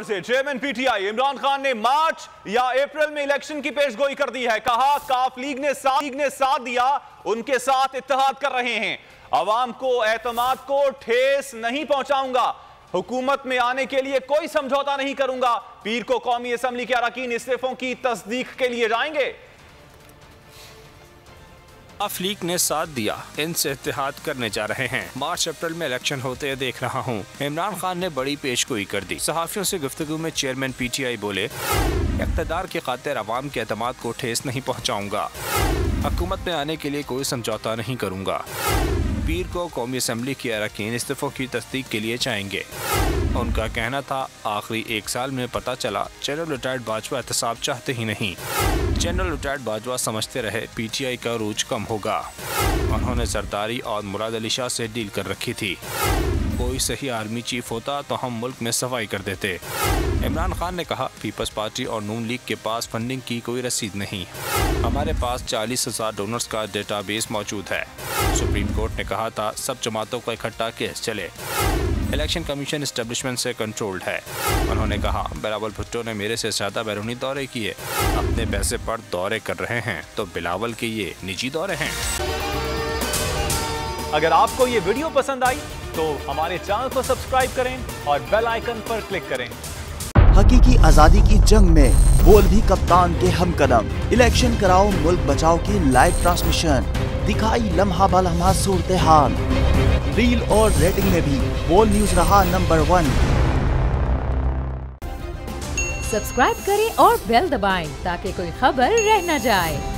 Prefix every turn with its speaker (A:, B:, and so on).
A: से chairman PTI Imran Khan ने मार्च या अप्रैल में इलेक्शन की पेशगोई कर दी है। कहा काफ लीग ने साथ दिया, उनके साथ इत्तेहाद कर रहे हैं। अवाम को एतमाद को ठेस नहीं पहुंचाऊंगा, हुकूमत में आने के लिए कोई समझौता नहीं करूंगा। पीर को कौमी असेंबली के अरकान इस्तीफों की तस्दीक के लिए जाएंगे।
B: काफ लीग ने साथ दिया, इनसे इत्तेहाद करने जा रहे हैं। मार्च अप्रैल में इलेक्शन होते देख रहा हूं। इमरान खान ने बड़ी पेशगोई कर दी। सहाफियों से गुफ्तगू में चेयरमैन पीटीआई बोले, इक़्तिदार की खातिर अवाम के एतमाद को ठेस नहीं पहुंचाऊंगा, हुकूमत में आने के लिए कोई समझौता नहीं करूंगा। पीर को कौमी असेंबली के अरकान इस्तीफों की तस्दीक के लिए जाएंगे। उनका कहना था, आखिरी एक साल में पता चला जनरल रिटायर्ड बाजवा एहतसाब चाहते ही नहीं। जनरल रिटायर्ड बाजवा समझते रहे पीटीआई का रूज कम होगा। उन्होंने जरदारी और मुराद अली शाह से डील कर रखी थी। कोई सही आर्मी चीफ होता तो हम मुल्क में सफाई कर देते। इमरान खान ने कहा, पीपल्स पार्टी और नून लीग के पास फंडिंग की कोई रसीद नहीं। हमारे पास 40,000 डोनर्स का डेटाबेस मौजूद है। सुप्रीम कोर्ट ने कहा था, सब जमातों का इकट्ठा केस चले। इलेक्शन कमीशन एस्टेब्लिशमेंट से कंट्रोल्ड है। उन्होंने कहा, बिलावल भुट्टो ने मेरे से ज्यादा बैरूनी दौरे किए, अपने पैसे पर दौरे कर रहे हैं, तो बिलावल के ये निजी दौरे हैं।
A: अगर आपको ये वीडियो पसंद आई तो हमारे चैनल को सब्सक्राइब करें और बेल आइकन पर क्लिक करें।
C: हकीकी आजादी की जंग में बोल भी कप्तान के हमकदम। इलेक्शन कराओ मुल्क बचाओ की लाइव ट्रांसमिशन, दिखाई लम्हा बलम्हा सूरत हाल। रील और रेटिंग में भी बोल न्यूज रहा नंबर 1।
D: सब्सक्राइब करें और बेल दबाएं ताकि कोई खबर रह न जाए।